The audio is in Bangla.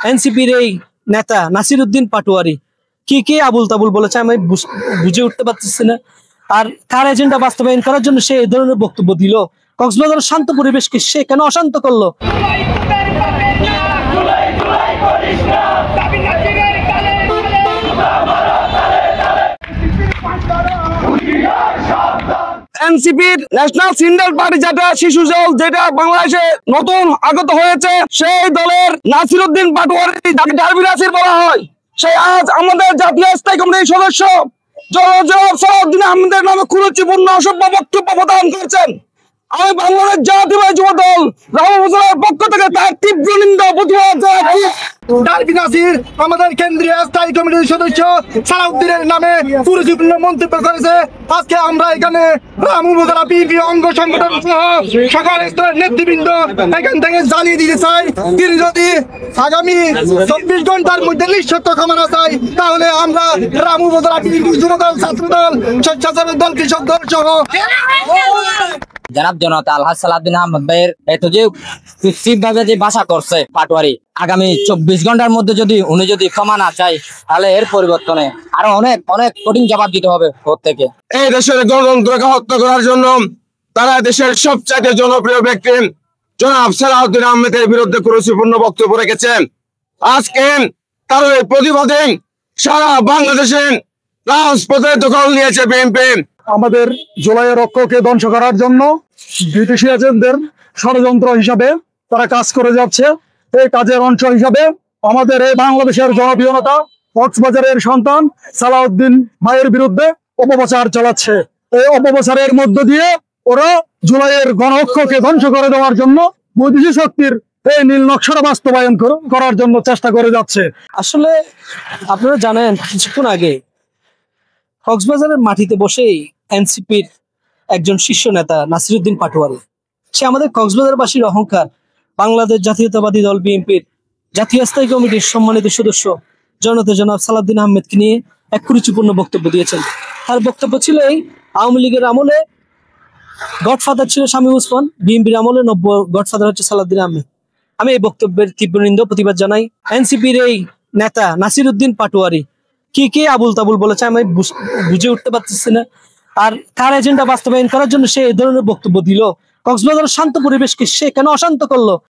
এনসিপির এই নেতা নাসিরউদ্দিন পাটোয়ারি কি কি আবুল তাবুল বলেছে আমি বুঝে উঠতে পারতেছি না। আর কার এজেন্ডা বাস্তবায়ন করার জন্য সে এই ধরনের বক্তব্য দিল? কক্সবাজারের শান্ত পরিবেশকে সে কেন অশান্ত করলো? এনসিপির ন্যাশনাল সিন্ডিকেট পার্টি যেটা শিশু দল, যেটা বাংলাদেশে নতুন আগত হয়েছে, সেই দলের নাসিরউদ্দিন পাটোয়ারি, যাকে ডারবি নাসির বলা হয়, সে আজ আমাদের জাতীয় স্থায়ী কমিটির সদস্য জনাব সালাউদ্দিন আহমেদের নামে কুরুচিপূর্ণ অসভ্য বক্তব্য প্রদান করছেন। আমি বাংলাদেশ জাতীয়তাবাদী যুব দল রামপুরার পক্ষ থেকে তার তীব্র নিন্দা প্রতিবাদ জানাচ্ছি। ডারবি নাসির আমাদের কেন্দ্রীয় স্থায়ী কমিটির সদস্য সালাউদ্দিনের নামে কুরুচিপূর্ণ মন্তব্য করেছে। আজকে আমরা এখানে রামপুরা বিএনপি অঙ্গ সংগঠন সহ সকল স্তরের নেতৃবৃন্দ এখান থেকে জানিয়ে দিতে চাই, তিনি যদি আগামী 24 ঘন্টার মধ্যে নিঃশর্ত ক্ষমা না চাই, তাহলে আমরা রামপুরা বিএনপি যুবদল, ছাত্রদল, স্বেচ্ছাসেবক দল, কৃষক দল সহ জনাব জনতা আলহাজ সালাউদ্দিন আহমেদ ভাইয়ের এত যে ভাবে যে ভাষা করছে পাটোয়ারি, আগামী 24 ঘন্টার মধ্যে উনি যদি ক্ষমা না চাই, তাহলে এর পরিবর্তনে আরো অনেক অনেক কঠিন জবাব দিতে হবে প্রত্যেকে। এই দেশের গণতন্ত্রকে হত্যা করার জন্য তারা দেশের সবচাইতে জনপ্রিয় ব্যক্তি জনাব সালাউদ্দিন আহমেদের বিরুদ্ধে কুরুচিপূর্ণ বক্তব্য রেখেছেন। আজকে তার এই প্রতিবাদে সারা বাংলাদেশে রাজপথে দখল নিয়েছে বিএনপি। আমাদের জুলাইয়ের রক্ষকে ধ্বংস করার জন্য ব্রিটিশ এজেন্টদের ষড়যন্ত্র হিসাবে তারা কাজ করে যাচ্ছে। এই কাজের অংশ হিসাবে আমাদের এই বাংলাদেশের জনপ্রিয় নেতা কক্সবাজারের সন্তান সালাউদ্দিন ভাইয়ের বিরুদ্ধে অপপ্রচার চালাচ্ছে। এই অপপ্রচারের মধ্য দিয়ে ওরা জুলাইয়ের গণঅক্ষকে ধ্বংস করে দেওয়ার জন্য বৈদেশিক শক্তির এই নীল নকশা বাস্তবায়ন করার জন্য চেষ্টা করে যাচ্ছে। আসলে আপনারা জানেন, কিছুক্ষণ আগে কক্সবাজারের মাটিতে বসেই এনসিপির একজন শীর্ষ নেতা নাসিরউদ্দিন পাটোয়ারি, সে আমাদের কক্সবাজারবাসীর অহংকার, বাংলাদেশ জাতীয়তাবাদী দল বিএনপির জাতীয় স্থায়ী কমিটির সম্মানিত সদস্য জনাব সালাউদ্দিন আহমেদকে নিয়ে এক কুরুচিপূর্ণ বক্তব্য দিয়েছেন। তার বক্তব্য ছিল এই, আওয়ামী লীগের আমলে গডফাদার ছিল শামীম ওসমান, বিএনপির আমলে নব্য গডফাদার হচ্ছে সালাউদ্দিন আহমেদ। আমি এই বক্তব্যের তীব্র নিন্দা প্রতিবাদ জানাই। এনসিপির এই নেতা নাসিরউদ্দিন পাটোয়ারি কি কি আবুল তাবুল বলেছে আমি বুঝে উঠতে পারতেছি না। আর কার এজেন্ডা বাস্তবায়ন করার জন্য সে এই ধরনের বক্তব্য দিল? কক্সবাজারের শান্ত পরিবেশকে সে কেন অশান্ত করলো?